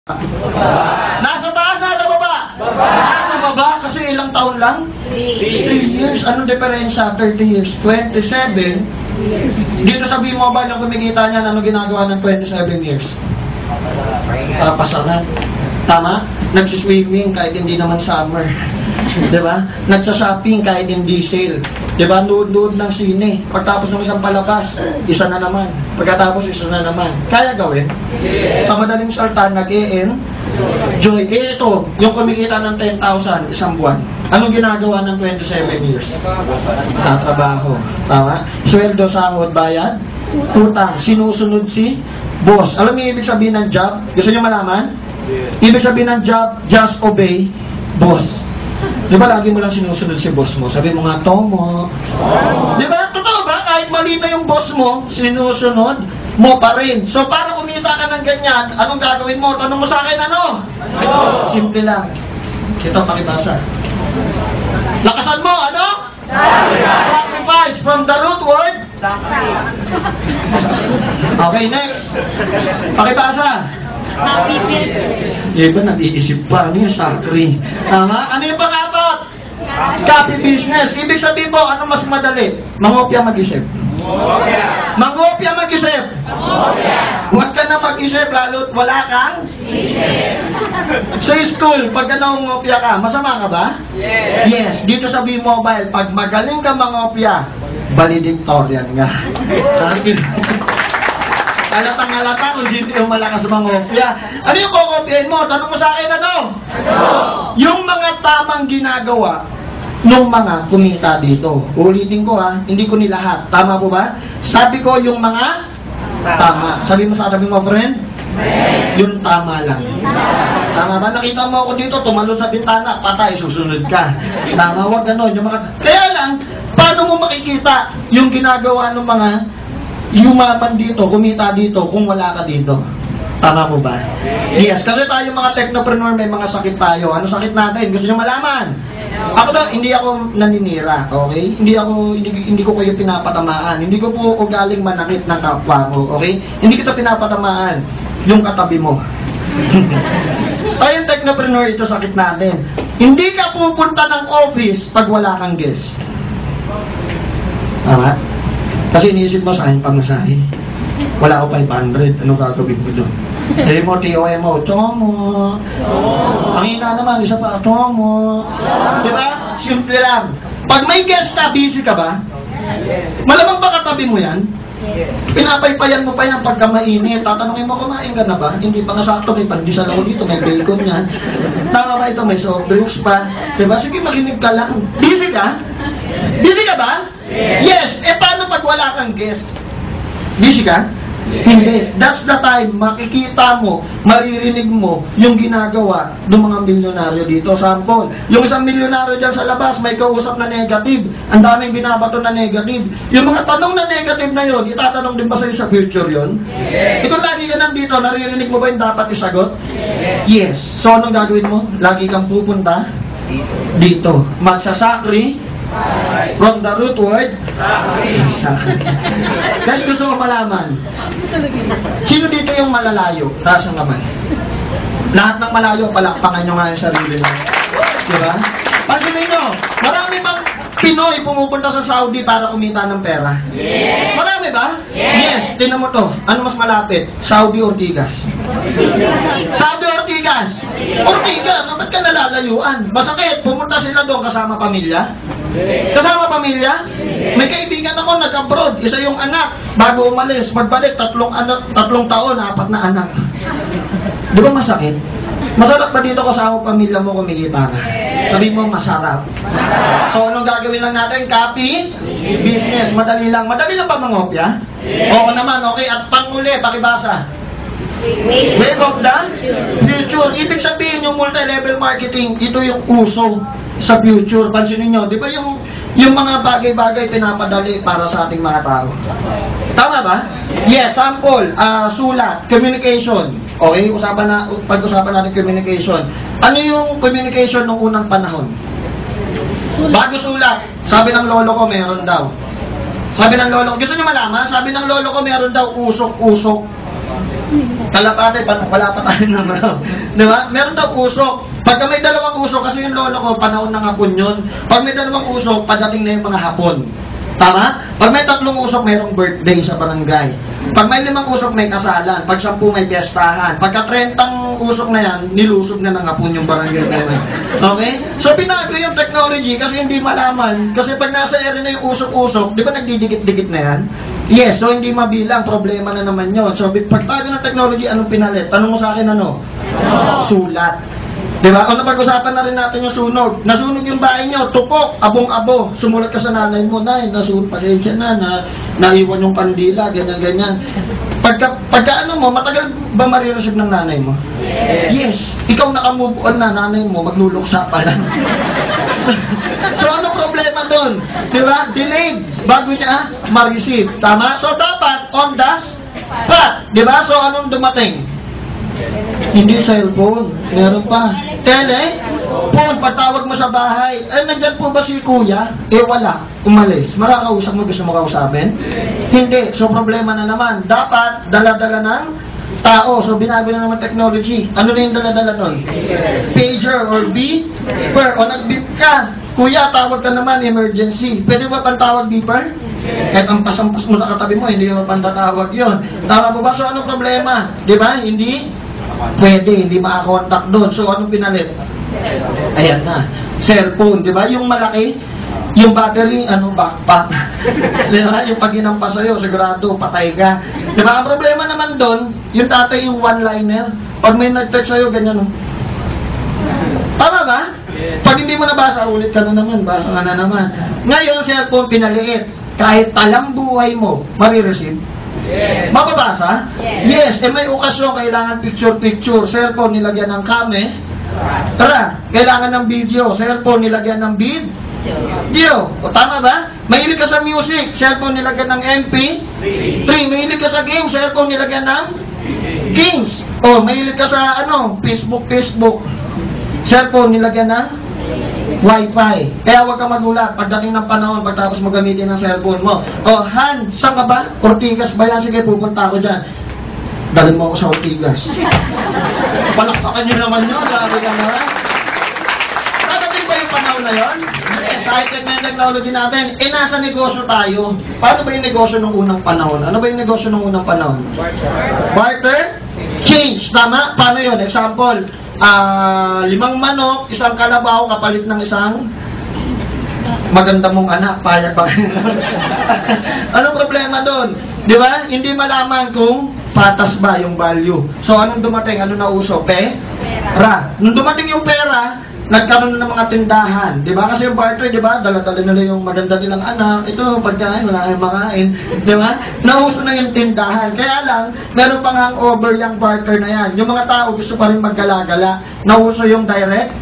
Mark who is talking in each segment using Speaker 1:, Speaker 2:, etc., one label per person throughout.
Speaker 1: Nasa taas, nasa baba? Nasa baba? Kasi ilang taon lang? 3 years. Anong diferensya? 30 years. 27. Dito sa B-Mobile ang kumikita niyan, ano ginagawa ng 27 years? Pasaran. Tama? Nagsiswimming kahit hindi naman summer. Diba? Nagsashopping kahit hindi sale. Diba? Nood-nood ng sine. Pagtapos ng isang palabas, isa na naman. Pagkatapos, isa na naman. Kaya gawin? Sa madaling salta, nag-e-enjoy. Ito, yung kumikita ng 10,000 isang buwan. Anong ginagawa ng 27 years? Tatrabaho. Tama? Sweldo, sahod, bayad? Utang. Sinusunod si boss. Alam niyo ibig sabihin ng job? Gusto niyo malaman? Ibig sabihin ng job, just obey boss. Di ba lagi mo lang sinusunod si boss mo? Sabi mo nga, Tomo. Di ba? Totoo ba? Kahit mali na yung boss mo, sinusunod mo pa rin. So, para kumita ka ng ganyan, anong gagawin mo? Tanong mo sa akin, ano? Simple lang. Ito, pakibasa. Lakasan mo, ano? Sacrifice from the root word? Okay, next. Pakibasa. Iba nag-iisip pa. Ano yung sakri? Tama? Ano yung pang-apat? Copy business. Ibig sabihin po, ano mas madali? Mangopya mag-isip. Mangopya mag-isip. Huwag ka na mag-isip, lalo't wala kang isip. Sa school, pag nangopya ka, masama ka ba? Yes. Dito sa B-Mobile, pag magaling ka mangopya, valedictorian nga. Halatang-halata kung dito yung malakas mangopya. Ano yung kukopyahin mo? Tanong mo sa akin, ano? Yung mga tamang ginagawa nung mga kumita dito. Ulitin ko ha, hindi ko nilahat. Tama po ba? Sabi ko yung mga tama. Sabi mo sa katabi mo, friend? Yung tama lang. Tama ba? Nakita mo ako dito, tumalon sa bintana, patay, susunod ka. Tama, wag ganon. Yung mga... Kaya lang, paano mo makikita yung ginagawa ng mga yumaman dito, kumita dito, kung wala ka dito? Tama po ba? Yes, kasi tayo mga technopreneur, may mga sakit tayo. Ano sakit natin? Gusto nyo malaman? Ako daw, hindi ako naninira, okay? Hindi ko kayo pinapatamaan. Hindi ko po ugaling manakit ng kapwa ko, okay? Hindi kita pinapatamaan yung katabi mo. Tayong technopreneur, ito sakit natin. Hindi ka pupunta ng office pag wala kang guest. Tama? Kasi iniisip mo sa akin pamasahe. Wala ako 500. Ano gagawin mo doon? Sabi mo, TOMO, Tomo. Ang ina naman, isa pa, Tomo. Diba? Simple lang. Pag may guest na, busy ka ba? Malamang ba katabi mo yan? Pinapaypayan mo pa yan pagka mainit. Tatanungin mo, kumain ka na ba? Hindi pa nga sakto, may pandesal ako dito, may bacon yan. Tama ba ito? May soft drinks pa. Diba? Sige, makinig ka lang. Busy ka? Busy ka ba? Yes. Paano pag wala kang guest? Busy ka? Hindi. That's the time makikita mo, maririnig mo yung ginagawa ng mga milyonaryo dito. Sample, yung isang milyonaryo dyan sa labas, may kausap na negative. Ang daming binabato na negative. Yung mga tanong na negative na yun, itatanong din ba sa'yo sa future yun? Ito lagi ka nandito, naririnig mo ba yung dapat isagot? Yes. So, anong gagawin mo? Lagi kang pupunta dito. Magsasakri from the root word guys, gusto ko malaman, sino dito yung malalayo? Taas ang kamay. Lahat ng malayo, palakpakan nyo nga yung sarili nyo. Diba? Pansinin nyo, marami bang Pinoy pumupunta sa Saudi para kumita ng pera? Yes. Marami ba? Yes. Tingnan mo to. Ano mas malapit? Saudi Ortigas. Saudi Ortigas. Ortigas, ba't ka nalalayuan? Masakit, pumunta sila doon kasama pamilya? Kasama pamilya? May kaibigan ako nag-abroad. Isa yung anak. Bago umalis, magbalik, tatlong taon, 4 na anak. Di ba masakit? Masarap ba dito kasama pamilya mo kumikita ka? Sabi mo, masarap. So, anong gagawin lang natin? Copy business. Madali lang. Madali lang ba mangopya? Oo naman, okay. At panguli, pakibasa. Wake of the future. Ibig sabihin yung multi-level marketing, ito yung uso sa future. Pansinin nyo, di ba yung mga bagay-bagay pinapadali para sa ating mga tao? Tama ba? Yes, sample, sulat, communication. Okay, pag-usapan natin communication. Ano yung communication nung unang panahon? Bago sulat, sabi ng lolo ko meron daw. Sabi ng lolo ko, gusto nyo malaman? Sabi ng lolo ko meron daw usok-usok. kalapate, wala pa tayo ng ano. Diba? Meron daw usok. Pagka may dalawang usok, kasi yung lolo ko, panahon ng hapon yun. Pag may dalawang usok, padating na yung mga hapon. Tama? Pag may 3 usok, mayroong birthday sa barangay. Pag may 5 usok, may kasalan. Pag 10, may piyestahan. Pagka 30 usok na yan, nilusog na ng hapon yung barangay na yan. Okay? So, binago yung technology kasi hindi malaman. Kasi pag nasa area na yung usok-usok, di ba nagdidikit-dikit na yan? Yes, so hindi mabilang. Problema na naman yun. So, pagtago ng technology, anong pinalit? Tanong mo sa akin ano? Sulat. Diba? O napag-usapan na rin natin yung sunog. Nasunog yung bahay nyo, tupok, abong-abo. Sumulat ka sa nanay mo, nay, nasunog, pasensya na, naiwan yung kandila, ganyan-ganyan. Pagka ano mo, matagal ba marireceive ng nanay mo? Yes. Ikaw nakamove on na, nanay mo, magluluksa pa lang. So, anong problema doon? Diba? Delayed. Bago niya ma-receive. Tama? So, dapat on the spot. Diba? So, anong dumating? Hindi cellphone. Meron pa. Phone, patawag mo sa bahay. Nandyan po ba si kuya? Wala. Umalis. Makakausap mo, gusto mo kausapin? Hindi. So, problema na naman. Dapat, dala-dala ng tao. So, binago na naman technology. Ano na yung dala-dala nun? Pager or beeper. O nag-beep ka. Kuya, tawag ka naman, emergency. Pwede ba pantawag beeper? Kahit ang pasampas mo sa katabi mo, hindi mo pantatawag yun. Tama mo ba? So, anong problema? Diba? Hindi pwede, hindi makakontakt doon. So, anong pinalit? Ayan na. Cellphone, di ba? Yung malaki, yung battery, backpack. Di ba? Yung pag ginampas sa'yo, sigurado, patay ka. Di ba? Ang problema naman doon, yung tatay, yung one-liner. Pag may nag-text sa'yo, ganyan. Tama ba? Pag hindi mo nabasa, ulit ka na naman, basa ka na naman. Ngayon, cellphone, pinaliit. Kahit talang buhay mo, marireceive. Yes. Mababasa? Yes. May okasyon, kailangan picture-picture. Cellphone, nilagyan ng kame. Tara, kailangan ng video. Cellphone, nilagyan ng video. O, tama ba? Mahilig ka sa music. Cellphone, nilagyan ng MP3. Mahilig ka sa game. Cellphone, nilagyan ng games. O, mahilig ka sa Facebook. Cellphone, nilagyan ng Wi-Fi. Kaya huwag ka magulat pagdating ng panahon, pagtapos mo gamitin ang cellphone mo. O, Han, saan ka ba? Ortigas ba yan? Sige, pupunta ako dyan. Dalhin mo ako sa Ortigas. Palakpakan nyo naman yun. Sabi ka na. Dadating ba yung panahon na yun? Kahit na yung technology natin, nasa negosyo tayo. Paano ba yung negosyo ng unang panahon? Ano ba yung negosyo ng unang panahon? Barter? Change. Tama? Paano yun? Example, 5 manok, 1 kalabaw, kapalit ng 1 maganda mong anak, payag ba? Anong problema doon? Di ba? Hindi malaman kung patas ba yung value. So, anong dumating? Ano na uso? Pera. Nung dumating yung pera, nagkaroon ng mga tindahan. Di ba? Kasi yung barter, di ba? Dala-dala nila yung maganda nilang anak. Ito, pagkain, wala kayong makain. Di ba? Nauso na yung tindahan. Kaya lang, meron pang hangover yung barter na yan. Yung mga tao gusto pa rin maggala-gala. Nauso yung direct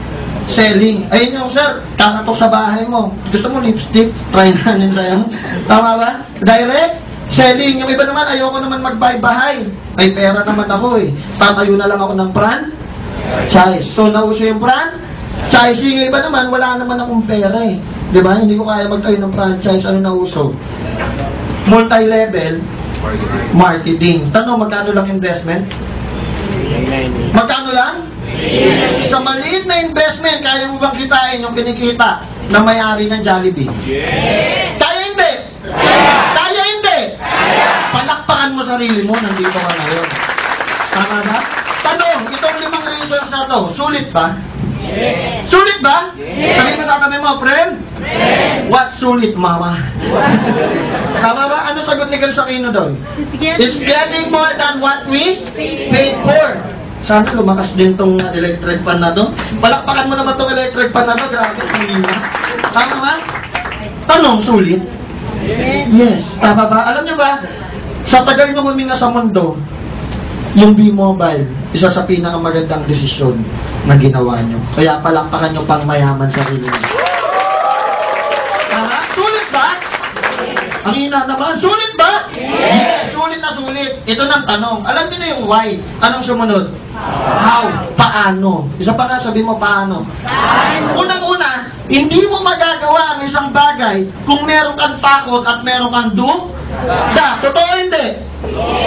Speaker 1: selling. Ayun yung, sir, kakatok sa bahay mo. Gusto mo lipstick? Try nanin sa'yo. Tama ba? Direct selling. Yung iba naman, ayoko naman magbahay-bahay. May pera naman ako eh. Tatayo na lang ako ng franchise. So, nauso yung franchising. Yung iba naman, wala naman akong pera eh. Di ba? Hindi ko kaya magtayo ng franchise. Ano nauso? Multi-level marketing. Tanong, magkano lang investment? Magkano lang? Sa maliit na investment, kaya mo bang kitain yung kinikita na may-ari ng Jollibee? Kaya hindi? Kaya hindi? Palakpakan mo sarili mo, nandito ka ngayon. Tama ba? Tanong, itong 5 reasons na to, sulit ba? Sulit ba? Sabihin mo sa kami mo, friend? What sulit, mama? Tama ba? Ano sagot ni Gelsakino doon? It's getting more than what we paid for. Sana lumakas din tong electric fan na to. Palakpakan mo naman tong electric fan na to. Grabe, hindi na. Tama ba? Tanong, sulit? Yes. Tama ba? Alam nyo ba, sa tagal nyo huminga sa mundo, yung B-Mobile, isa sa pinakamagandang desisyon na ginawa nyo. Kaya palakpakan nyo pang mayaman sa sarili nyo. Tama? Sulit ba? Ang hina naman, sulit ba? Yes, sulit na sulit. Ito ng tanong. Alam niyo na yung why. Anong sumunod? How? Paano? Isa pa nga, sabi mo paano? Unang-una, hindi mo magagawa ang isang bagay kung meron kang takot at meron kang duda. Totoo hindi?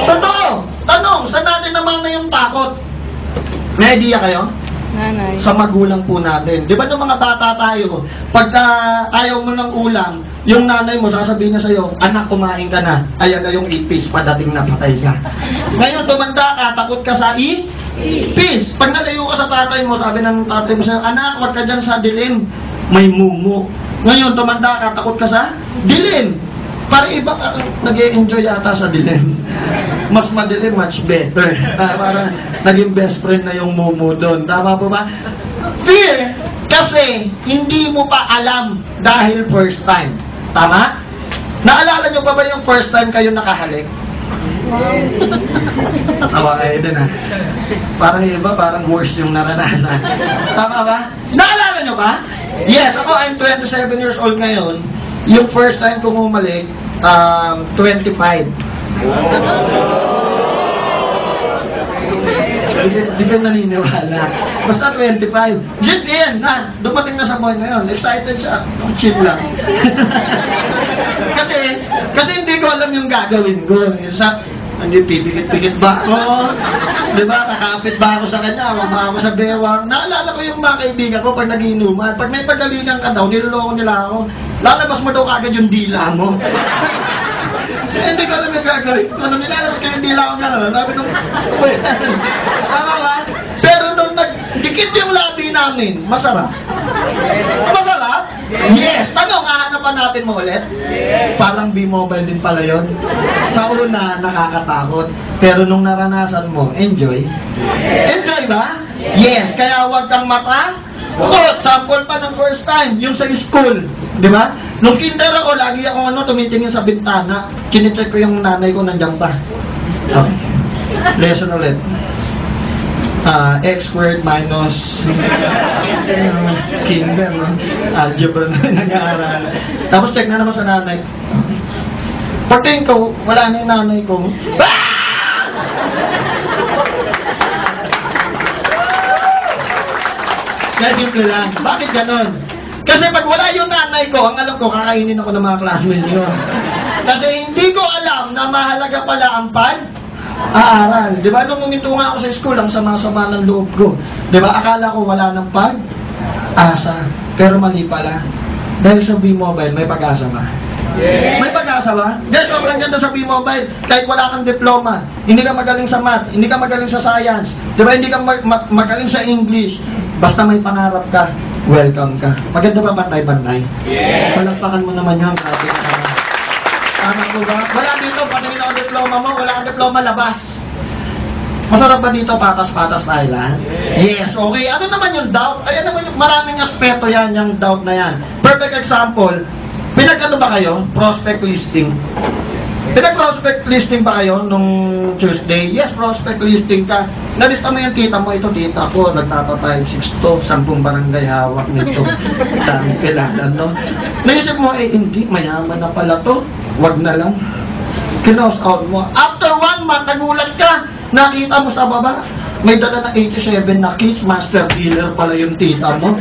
Speaker 1: Totoo! Tanong, saan natin naman na yung takot? May idea kayo?
Speaker 2: Nanay.
Speaker 1: Sa magulang po natin. Di ba nung mga bata tayo, pagka ayaw mo ng ulam, yung nanay mo sasabihin niya sa'yo, anak, kumain ka na. Ayan na yung ipis, padating na patay ka. Ngayon, tumanda ka, takot ka sa ipis. Pag nalayo ka sa tatay mo, sabi ng tatay mo sa'yo, anak, wag ka dyan sa dilim. May mumu. Ngayon, tumanda ka, takot ka sa dilim. Para iba ka, nag-e-enjoy yata sa dilim. Mas madilim, much better. Para naging best friend na yung mumu doon. Tama po ba? Fear, kasi hindi mo pa alam dahil first time. Tama? Naalala nyo pa ba yung first time kayo nakahalik? Tawa kayo din ha. Parang iba, parang worse yung naranasan. Tama ba? Naalala nyo ba? Yes, ako, I'm 27 years old ngayon. Yung first time kong umalik, 25. Di ka naniniwala. Basta 25. Just yan, na. Dumating na sa point ngayon. Excited siya. Chill lang. kasi hindi ko alam yung gagawin ko. Hindi, pipikit-pikit ba ako? Diba, kakapit ba ako sa kanya? Wag ba ako sa bewang? Naalala ko yung mga kaibigan ko pag nagiinuman. Pag may pagalingan ka daw, niloloko nila ako. Lalabas mo daw kagad yung dila mo. Hindi ko alam yung gagawin. Ano, nilalabas ko yung dila ko na. Sabi nung, tama ba? Pero nung nagdikit yung labi namin, masarap. Masarap? Yes. Tanong, hahanapan natin mo ulit? Parang B-Mobile din pala yun. Sa una, nakakatakot. Pero nung naranasan mo, enjoy. Enjoy ba? Yes. Kaya huwag kang mata. Sample pa ng first time, yung sa school. Di ba? Nung kinder ako, lagi ako tumitingin sa bintana. Kinicheck ko yung nanay ko nandiyan pa. Okay. Lesson ulit. X squared minus kinder, no? Algebra na nag-aaral. Tapos check na naman sa nanay. Pagtingin ko, wala na yung nanay ko. Kaya simple lang. Bakit ganon? Kasi pag wala yung nanay ko, ang alam ko, kakainin ako ng mga classmates yun. Kasi hindi ko alam na mahalaga pala ang aaral. Di ba? Nung huminto nga ako sa school, ang sama-sama ng loob ko. Di ba? Akala ko wala ng pag-asa. Pero mali pala. Dahil sa B-Mobile, may pag-asa ba? Yeah. May pag-asa ba? Yes, sobrang ganda sa B-Mobile. Kahit wala kang diploma, hindi ka magaling sa math, hindi ka magaling sa science, di ba? Hindi ka magaling sa English. Basta may pangarap ka, welcome ka. Maganda ba bantay-bantay? Yeah. Palagpakan mo naman yan. Tama ko ba? Wala dito, patingin ako diploma mo, wala kang diploma, labas. Masarap ba dito, patas-patas tayo lang? Yes, okay. Ano naman yung doubt? Ayan naman yung maraming aspeto yan, yung doubt na yan. Perfect example, pinag-ano ba kayo? Prospect listing. Pinag-prospect listing ba kayo nung Tuesday? Yes, prospect listing ka. Nalista mo yung tita mo, ito tita ko, nagtatatayo 6 to, 10 barangay hawak nito. Dami kailangan, no? Naisip mo, hindi, mayaman na pala to. Wag na lang. Kinos out mo. After 1 month, nagulat ka. Nakita mo sa baba, may dala na 87 na kids, master dealer pala yung tita mo.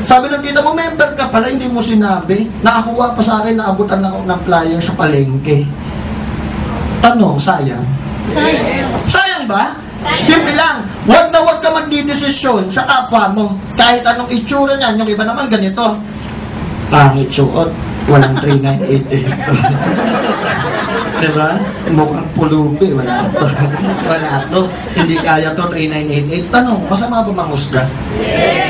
Speaker 1: Sabi ng tita mo, member ka pala, hindi mo sinabi. Nakakuha pa sa akin, naabutan ako ng flyer sa palengke. Tanong, sayang? Sayang ba? Simple lang. Huwag na huwag ka magdidesisyon sa kapwa mo. Kahit anong itsura niyan, yung iba naman ganito. Pangit suot, walang 3988. Diba? Mukhang pulubi, wala to. Wala to. Hindi kaya to, 3988. Tanong, masama ba mangusga?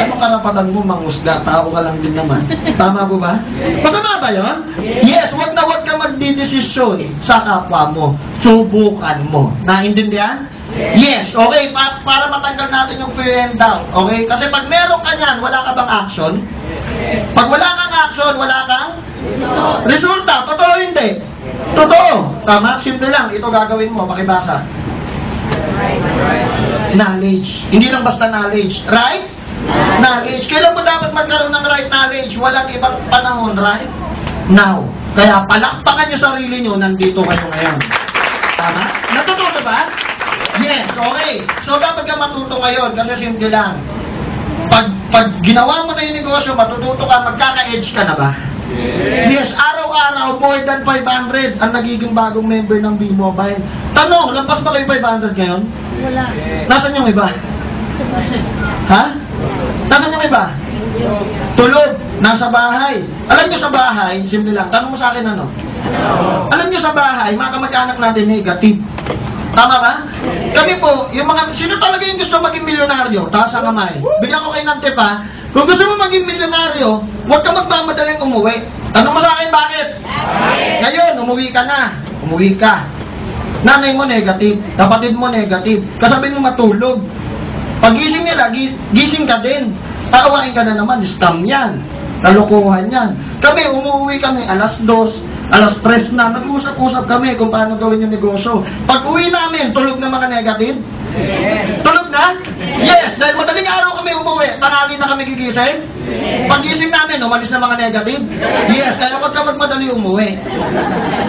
Speaker 1: Anong karapatan mo mangusga? Tao ka lang din naman. Tama po ba? Masama ba yun? Yes, wag na wag ka magdidesisyon sa kapwa mo. Subukan mo. Naintindihan? Yes, okay. Para matanggal natin yung fear and doubt. Okay? Kasi pag meron ka yan, wala ka bang action? Pag wala kang action, wala kang resulta. Totoo hindi? Totoo. Tama? Simple lang. Ito gagawin mo. Pakibasa. Knowledge. Hindi lang basta knowledge. Right? Knowledge. Kailan mo dapat magkaroon ng right knowledge? Walang ibang panahon, right? Now. Kaya palakpakan yung sarili nyo, nandito kayo ngayon. Tama? Natututo ba? Yes. Okay. So, dapat ka matuto ngayon kasi simple lang. Pag ginawa mo na yung negosyo, matututo ka, magkaka-edge ka na ba? Yes, araw-araw, more than 500 ang nagiging bagong member ng B-Mobile. Tanong, lampas ba kayo 500 ngayon?
Speaker 2: Wala.
Speaker 1: Nasaan yung iba? Ha? Nasaan yung iba? Tulog, nasa bahay. Alam nyo sa bahay, simple lang, tanong mo sa akin ano? Alam nyo sa bahay, mga kamag-anak natin negative. Tama ba? Kami po, yung mga, sino talaga yung gusto maging milyonaryo? Taas ang kamay. Bigyan ko kayo ng tip ha. Kung gusto mo maging milyonaryo, huwag ka magmamadaling umuwi. Tanong mo sa akin, bakit? Ngayon, umuwi ka na. Umuwi ka. Nanay mo negative, kapatid mo negative, kasabi mo matulog. Pag-gising nila, gising ka din. Taawain ka na naman, scam yan. Kalokohan yan. Kami, umuwi kami alas 2, alas 3 na, nag-usap-usap kami kung paano gawin yung negosyo. Pag uwi namin, tulog na mga negative? Tulog na? Yes! Dahil madaling araw kami umuwi, tanghali na kami gigising? Pag-gising namin, umalis na mga negative? Yes, kaya huwag ka magmadali umuwi.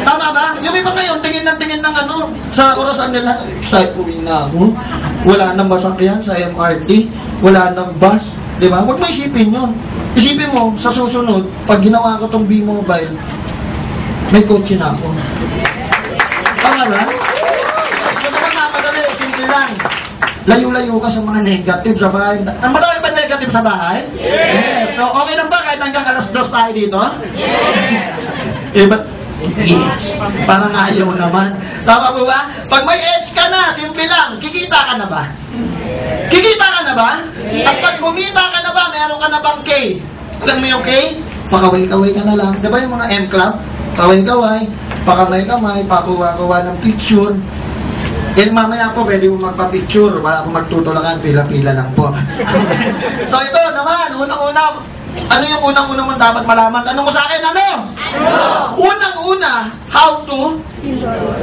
Speaker 1: Tama ba? Yung iba ngayon, tingin ng ano, sa orasan nila, sa uwi na ako, wala nang masakyan sa MRT, wala nang bus, di ba? Huwag mo isipin yun. Isipin mo, sa susunod, pag ginawa ko tong B-Mobile, may kotse na ako. Tama ba? So, naman namadali, simple lang. Layo-layo ka sa mga negative sa bahay. Ang madami ba negative sa bahay? Yes. So, okay lang ba kahit hanggang alas 2 tayo dito? Eh, ba't? Yes. Parang ayaw naman. Tama po ba? Pag may edge ka na, simple lang, kikita ka na ba? Kikita ka na ba? At pag kumita ka na ba, meron ka na bang K? Alam mo yung K? Pakaway-kaway ka na lang. Diba yung mga M-Club? Kaway-kaway, pakamay-kamay, pakuha-kuha ng picture. Then mamaya po, pwede mo magpa-picture. Wala akong magtutulakan, pila-pila lang po. So ito naman, unang-una, ano yung unang-una mo dapat malaman? Ano mo sa akin? Ano? Unang-una, how to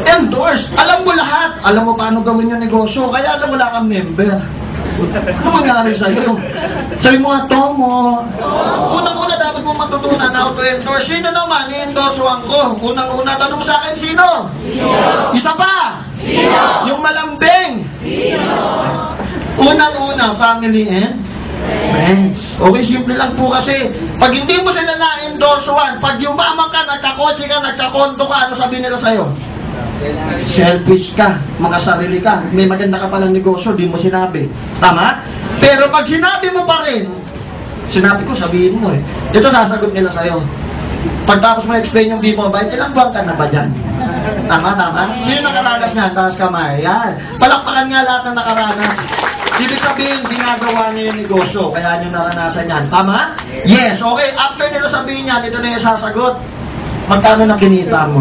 Speaker 1: endorse. Alam mo lahat. Alam mo paano gawin yung negosyo. Kaya alam wala kang member. Ano mangyari sa'yo? Sabi mo nga, Tomo. Unang-una dapat mo matutunan how to endorse. Sino naman? I-endorsewan ko. Unang-una, tanong mo sa akin, sino? Isa pa? Yung malambing. Unang-una, family and friends. Okay, simple lang po kasi. Pag hindi mo sila na-endorsewan, pag yumaman ka, nagkakotse ka, nagkakondo ka, ano sabihin nila sa'yo? Selfish ka, makasarili ka, may maganda ka palang negosyo, di mo sinabi. Tama? Pero pag sinabi mo pa rin, sinabi ko, sabihin mo eh. Ito sasagot nila sa'yo. Pagtapos mo explain yung B-Mobile, ilang buwan ka na ba dyan? Tama? Sino nakaranas niyan? Taas kamay. Yan. Palakpakan nga lahat na nakaranas. Ibig sabihin, ginagawa niyo yung negosyo, kaya niyo naranasan yan. Tama? Yes. Okay, after nila sabihin yan, ito na yung sasagot. Magkano na kinita mo?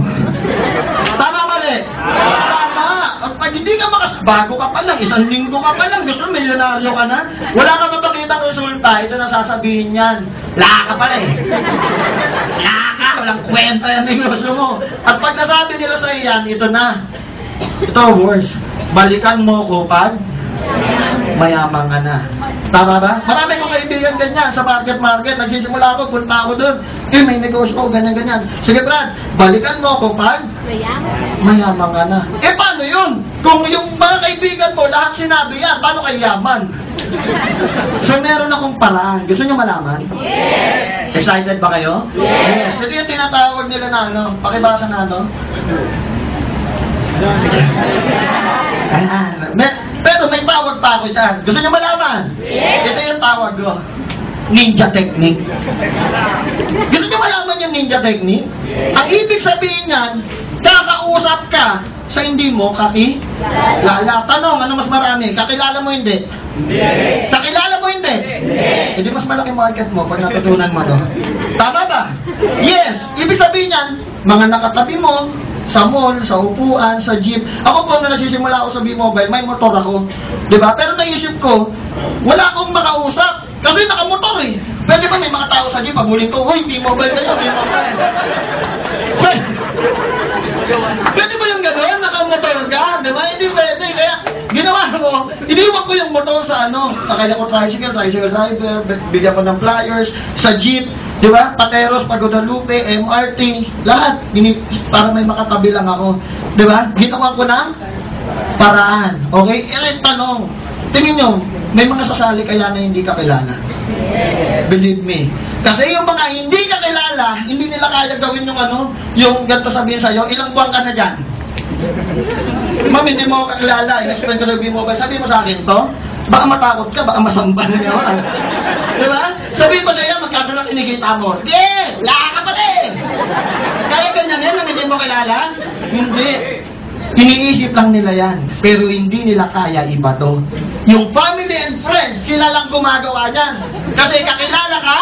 Speaker 1: Tama mali? Tama. Pag hindi ka bago ka pa lang, isang linggo ka pa lang, gusto milyonaryo ka na, wala ka mapakitang resulta, ito na sasabihin yan. Laka pa eh. Laka, walang kwenta yung negosyo mo. At pag nasabi nila sa iyan, ito na. Ito worse. Balikan mo ko pag mayaman ka na. Tama ba? Marami kong kaibigan ganyan sa market. Nagsisimula ako, punta ako doon. May negosyo ko, ganyan. Sige Brad, balikan mo ako pag mayaman ka na. Paano yun? Kung yung mga kaibigan mo, lahat sinabi yan, paano kayo yaman? So meron akong paraan. Gusto nyo malaman? Yes! Excited ba kayo? Yes! Ito yung tinatawag nila na ano, pakibasa na ano. Pero may tawag pa ako dyan. Gusto nyo malaman? Yes! Ito yung tawag ko. Ninja technique. Gusto nyo malaman yung ninja technique? Yes! Ang ibig sabihin yan, kakausap ka sa hindi mo kakilala. Tanong, ano mas marami? Kakilala mo hindi? Hindi. Kakilala mo hindi? Hindi. Hindi mas malaki market mo pag natutunan mo to. Tama ba? Yes! Ibig sabihin yan, mga nakatabi mo, sa mall, sa upuan, sa jeep. Ako po, nung nagsisimula ako sa B-Mobile, may motor ako. Diba? Pero naisip ko, wala akong makausap. Kasi nakamotor eh. Pwede ba may mga tao sa jeep, pag huling ko, uy, B-Mobile kayo, B-Mobile. Pwede ba yung gano'n? Nakamotor ka? Diba? Hindi pwede. Kaya, ginawa ko, iniwan ko yung motor sa ano. Nakaya ko tricycle driver, bigyan ko ng flyers, sa jeep. Diba? Pateros, Pagodalupe, MRT, lahat. Para may makatabi lang ako. Diba? Ginawa ko ng paraan. Okay? Tanong. Tingin nyo, may mga sasali kaya na hindi kakilala. Believe me. Kasi yung mga hindi ka kilala, hindi nila kaya gawin yung ano, yung ganito sabihin sa'yo, ilang buwan ka na dyan? Ma'am, hindi mo ako kakilala, in-explain ko sa B-Mobile, sabihin mo sa akin to, baka matakot ka, baka masamba na niya. Diba? Sabihin mo sa'yo, magkano lang kinikita mo? Hindi! Wala ka pa rin! Kaya ganyan yan, nang hindi mo kilala? Hindi. Iniisip lang nila yan, pero hindi nila kaya iba to. Yung family and friends, sila lang gumagawa yan. Kasi kakilala ka,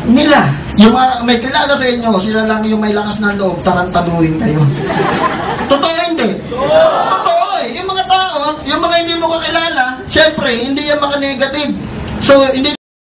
Speaker 1: nila. Yung may kilala sa inyo, sila lang yung may lakas ng loob, tarantaduhin kayo. Totoo hindi? Totoo eh. Yung mga tao, yung mga hindi mo kakilala, syempre, hindi yung mga negative. So, hindi